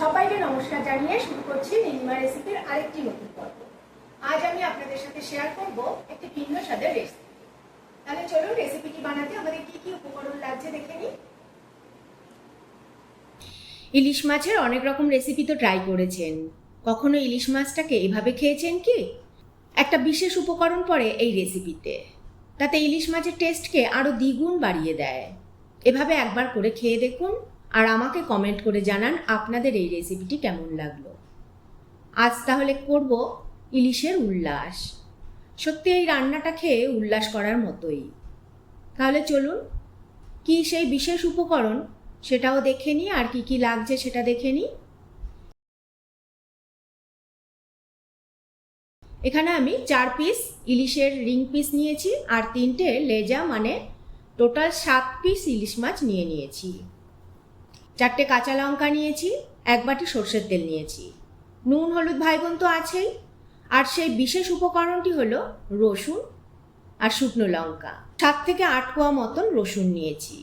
সবাইকে নমস্কার জানিয়ে শুরু করছি নীলিমা রেসিপির আরেকটি নতুন পর্ব। আজ আমি আপনাদের সাথে শেয়ার করব একটি ভিন্ন স্বাদের রেসিপি। তাহলে চলুন রেসিপিটি বানাতে আমাদের কি কি উপকরণ লাগছে দেখে নিই। ইলিশ মাছের অনেক রকম রেসিপি তো ট্রাই করেছেন, কখনো ইলিশ মাছটাকে এভাবে খেয়েছেন কি? একটা বিশেষ উপকরণ পড়ে এই রেসিপিতে, তাতে ইলিশ মাছের টেস্টকে আরো দ্বিগুণ বাড়িয়ে দেয়। এভাবে একবার করে খেয়ে দেখুন আর আমাকে কমেন্ট করে জানান আপনাদের এই রেসিপিটি কেমন লাগলো। আজ তাহলে করব ইলিশের উল্লাস। সত্যি এই রান্নাটা খেয়ে উল্লাস করার মতোই। তাহলে চলুন, কি সেই বিশেষ উপকরণ সেটাও দেখে নিই, আর কি কি লাগছে সেটা দেখে নিই। এখানে আমি 4 পিস ইলিশের রিং পিস নিয়েছি আর 3টে লেজা, মানে টোটাল 7 পিস ইলিশ মাছ নিয়েছি। 4টে কাঁচা লঙ্কা নিয়েছি, 1 বাটি সর্ষের তেল নিয়েছি, নুন হলুদ ভাইবোন তো আছেই, আর সেই বিশেষ উপকরণটি হলো রসুন আর শুকনো লঙ্কা। 7 থেকে 8 কোয়া মতন রসুন নিয়েছি,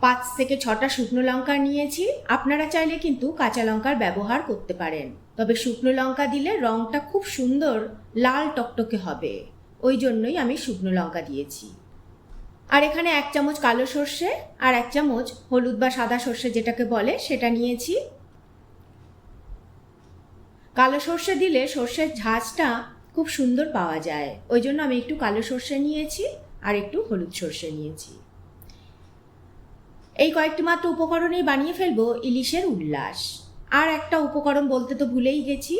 5 থেকে 6টা শুকনো লঙ্কা নিয়েছি। আপনারা চাইলে কিন্তু কাঁচা লঙ্কার ব্যবহার করতে পারেন, তবে শুকনো লঙ্কা দিলে রঙটা খুব সুন্দর লাল টকটকে হবে, ওই জন্যই আমি শুকনো লঙ্কা দিয়েছি। আর এখানে 1 চামচ কালো সর্ষে আর 1 চামচ হলুদ বা সাদা সর্ষে যেটাকে বলে সেটা নিয়েছি। কালো সর্ষে দিলে সর্ষের ঝাঁঝটা খুব সুন্দর পাওয়া যায়, ওই জন্য আমি একটু কালো সর্ষে নিয়েছি আর একটু হলুদ সর্ষে নিয়েছি। এই কয়েকটি মাত্র উপকরণেই বানিয়ে ফেলবো ইলিশের উল্লাস। আর একটা উপকরণ বলতে তো ভুলেই গেছি,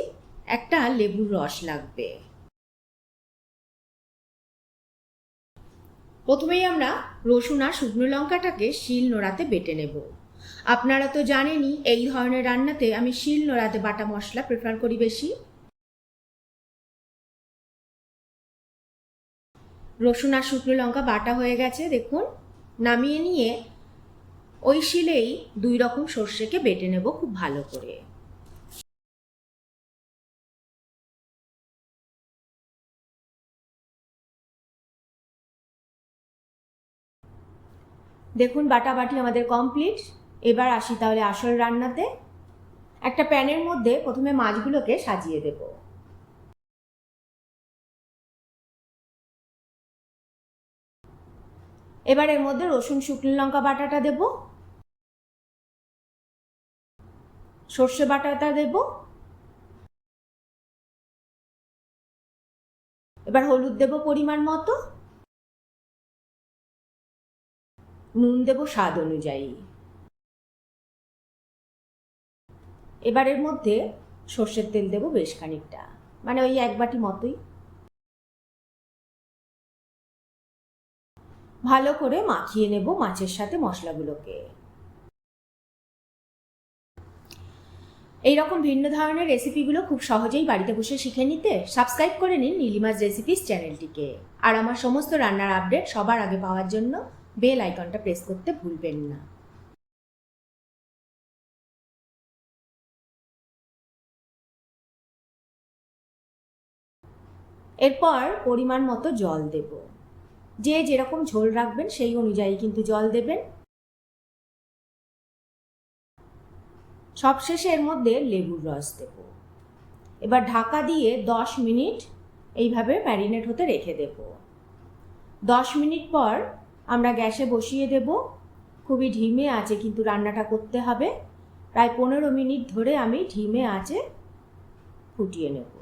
একটা লেবুর রস লাগবে। প্রথমেই আমরা রসুন আর শুকনো লঙ্কাটাকে শিল নোড়াতে বেটে নেব। আপনারা তো জানেনই এই ধরনের রান্নাতে আমি শিল নোড়াতে বাটা মশলা প্রেফার করি বেশি। রসুন আর শুকনো লঙ্কা বাটা হয়ে গেছে, দেখুন। নামিয়ে নিয়ে ওই শিলেই 2 রকম সর্ষেকে বেটে নেব খুব ভালো করে। দেখুন বাটাবাটি আমাদের কমপ্লিট। এবার আসি তাহলে আসল রান্নাতে। একটা প্যানের মধ্যে প্রথমে মাছগুলোকে সাজিয়ে দেব। এবার এর মধ্যে রসুন শুকনো লঙ্কা বাটাটা দেব, সর্ষে বাটাটা দেব, এবার হলুদ দেব পরিমাণ মতো, নুন দেব স্বাদ অনুযায়ী। এবার এর মধ্যে সর্ষের তেল দেব বেশ খানিকটা, মানে ওই 1 বাটি মতোই। ভালো করে মাখিয়ে নেব মাছের সাথে মশলাগুলোকে। এইরকম ভিন্ন ধরনের রেসিপিগুলো খুব সহজেই বাড়িতে বসে শিখে নিতে সাবস্ক্রাইব করে নিন নীলিমাস রেসিপিস চ্যানেলটিকে। আর আমার সমস্ত রান্নার আপডেট সবার আগে পাওয়ার জন্য বেল আইকনটা প্রেস করতে ভুলবেন না। এরপর পরিমাণ মতো জল দেব। যে যেরকম ঝোল রাখবেন সেই অনুযায়ী কিন্তু জল দেবেন। সবশেষে এর মধ্যে লেবুর রস দেব। এবার ঢাকা দিয়ে 10 মিনিট এইভাবে ম্যারিনেট হতে রেখে দেব। 10 মিনিট পর আমরা গ্যাসে বসিয়ে দেব। খুবই ধিমে আঁচে কিন্তু রান্নাটা করতে হবে। প্রায় 15 মিনিট ধরে আমি ধিমে আঁচে ফুটিয়ে নেব।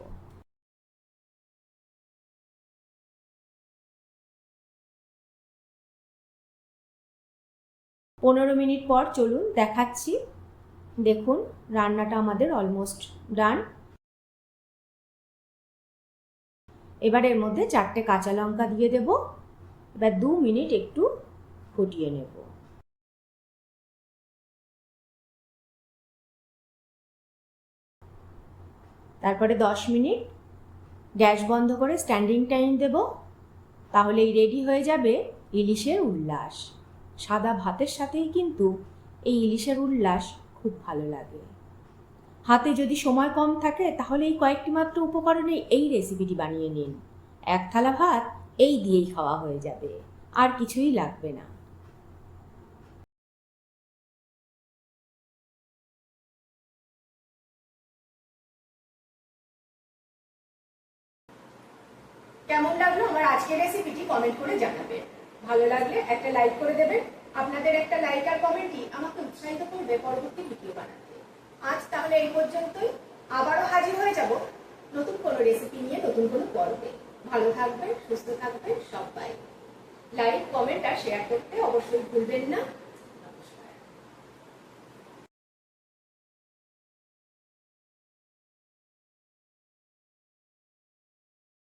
15 মিনিট পর চলুন দেখাচ্ছি। দেখুন রান্নাটা আমাদের অলমোস্ট ডান। এবার এর মধ্যে 4টে কাঁচা লঙ্কা দিয়ে দেব। এবার 2 মিনিট একটু ফুটিয়ে নেব। তারপরে 10 মিনিট গ্যাস বন্ধ করে স্ট্যান্ডিং টাইম দেব। তাহলেই রেডি হয়ে যাবে ইলিশের উল্লাস। সাদা ভাতের সাথেই কিন্তু এই ইলিশের উল্লাস খুব ভালো লাগে। হাতে যদি সময় কম থাকে তাহলে এই কয়েকটি মাত্র উপকরণে এই রেসিপিটি বানিয়ে নিন। 1 থালা ভাত এই দিয়েই খাওয়া হয়ে যাবে, আর কিছুই লাগবে না। কেমন লাগলো আমার আজকের রেসিপিটি কমেন্ট করে জানাবেন। ভালো লাগলে একটা লাইক করে দেবেন। আপনাদের একটা লাইক আর কমেন্টই আমাকে উৎসাহিত করবে পরবর্তী ভিডিও বানাতে। আজ তাহলে এই পর্যন্তই। আবারও হাজির হয়ে যাব নতুন কোনো রেসিপি নিয়ে, নতুন কোনো পর্বে। ভালো থাকবেন, সুস্থ থাকবেন সবাই। লাইক, কমেন্ট আর শেয়ার করতে অবশ্যই ভুলবেন না।